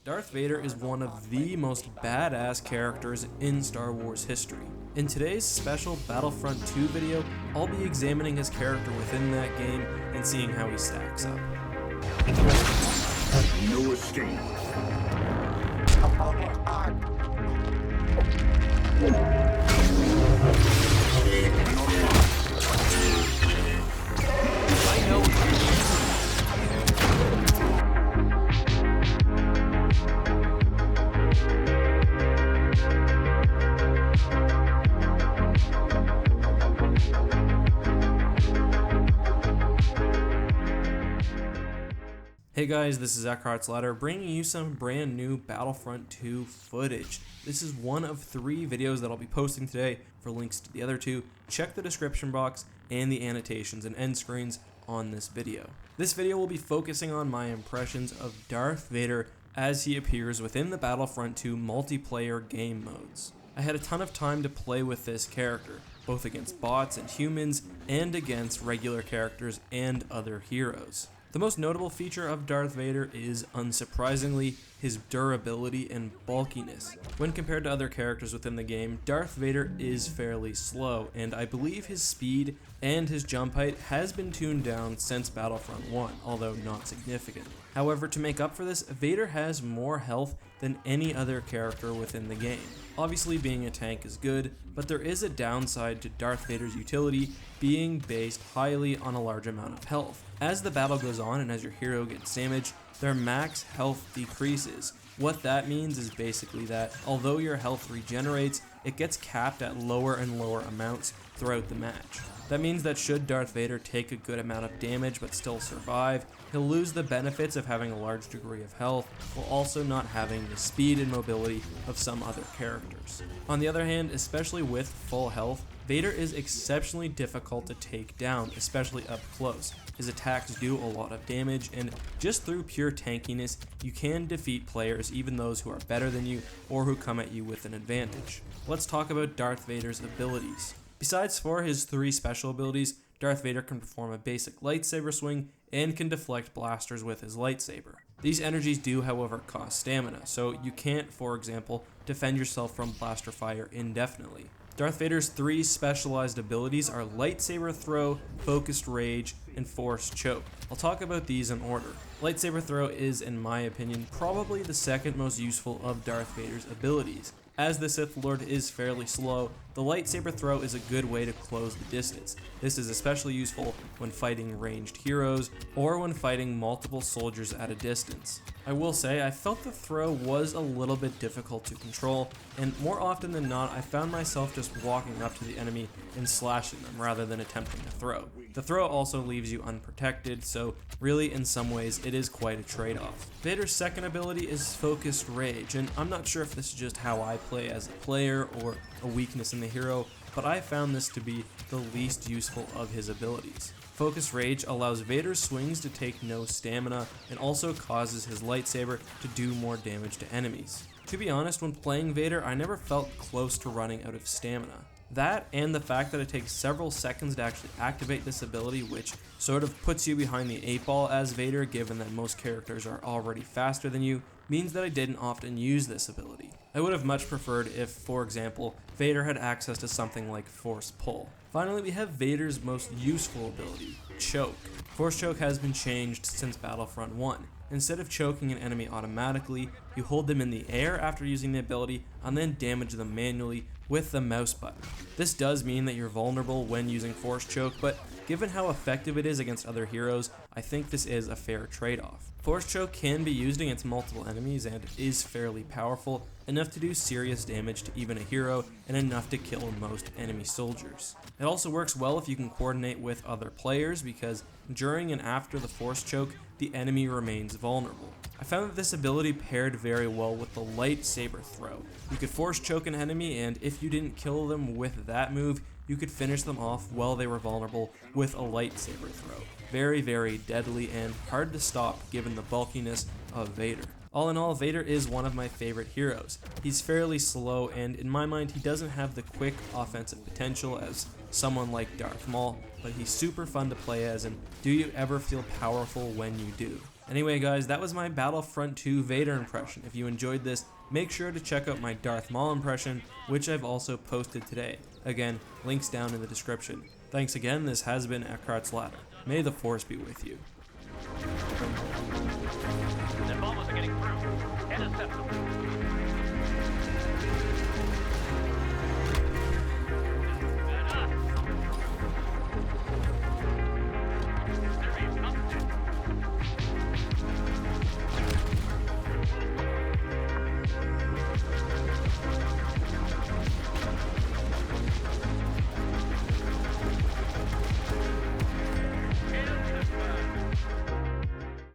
Darth Vader is one of the most badass characters in Star Wars history. In today's special Battlefront II video, I'll be examining his character within that game and seeing how he stacks up. No escape. Hey guys, this is EckhartsLadder bringing you some brand new Battlefront 2 footage. This is one of 3 videos that I'll be posting today. For links to the other 2, check the description box and the annotations and end screens on this video. This video will be focusing on my impressions of Darth Vader as he appears within the Battlefront 2 multiplayer game modes. I had a ton of time to play with this character, both against bots and humans, and against regular characters and other heroes. The most notable feature of Darth Vader is, unsurprisingly, his durability and bulkiness. When compared to other characters within the game, Darth Vader is fairly slow, and I believe his speed and his jump height has been tuned down since Battlefront 1, although not significant. However, to make up for this, Vader has more health than any other character within the game. Obviously, being a tank is good, but there is a downside to Darth Vader's utility being based highly on a large amount of health. As the battle goes on and as your hero gets damaged, their max health decreases. What that means is basically that although your health regenerates, it gets capped at lower and lower amounts throughout the match. That means that should Darth Vader take a good amount of damage but still survive, he'll lose the benefits of having a large degree of health, while also not having the speed and mobility of some other characters. On the other hand, especially with full health, Vader is exceptionally difficult to take down, especially up close. His attacks do a lot of damage, and just through pure tankiness, you can defeat players, even those who are better than you or who come at you with an advantage. Let's talk about Darth Vader's abilities. Besides for his 3 special abilities, Darth Vader can perform a basic lightsaber swing and can deflect blasters with his lightsaber. These energies do, however, cost stamina, so you can't, for example, defend yourself from blaster fire indefinitely. Darth Vader's 3 specialized abilities are Lightsaber Throw, Focused Rage, and Force Choke. I'll talk about these in order. Lightsaber Throw is, in my opinion, probably the second most useful of Darth Vader's abilities. As the Sith Lord is fairly slow, the Lightsaber Throw is a good way to close the distance. This is especially useful when fighting ranged heroes or when fighting multiple soldiers at a distance. I will say I felt the throw was a little bit difficult to control, and more often than not I found myself just walking up to the enemy and slashing them rather than attempting to throw. The throw also leaves you unprotected, so really in some ways it is quite a trade-off. Vader's second ability is Focused Rage, and I'm not sure if this is just how I play as a player or a weakness in the hero, but I found this to be the least useful of his abilities. Focused Rage allows Vader's swings to take no stamina and also causes his lightsaber to do more damage to enemies. To be honest, when playing Vader, I never felt close to running out of stamina. That and the fact that it takes several seconds to actually activate this ability, which sort of puts you behind the 8 ball as Vader given that most characters are already faster than you, means that I didn't often use this ability. I would have much preferred if, for example, Vader had access to something like Force Pull. Finally, we have Vader's most useful ability, Choke. Force Choke has been changed since Battlefront 1. Instead of choking an enemy automatically, you hold them in the air after using the ability and then damage them manually with the mouse button. This does mean that you're vulnerable when using Force Choke, but given how effective it is against other heroes, I think this is a fair trade-off. Force Choke can be used against multiple enemies and is fairly powerful, enough to do serious damage to even a hero and enough to kill most enemy soldiers. It also works well if you can coordinate with other players because during and after the Force Choke, the enemy remains vulnerable. I found that this ability paired very well with the Lightsaber Throw. You could Force Choke an enemy, and if you didn't kill them with that move, you could finish them off while they were vulnerable with a Lightsaber Throw. Very, very deadly and hard to stop given the bulkiness of Vader. All in all, Vader is one of my favorite heroes. He's fairly slow, and in my mind, he doesn't have the quick offensive potential as someone like Darth Maul, but he's super fun to play as, and do you ever feel powerful when you do? Anyway guys, that was my Battlefront 2 Vader impression. If you enjoyed this, make sure to check out my Darth Maul impression, which I've also posted today. Again, links down in the description. Thanks again, this has been EckhartsLadder. May the Force be with you. The bomb wasn't getting through. Intercept them.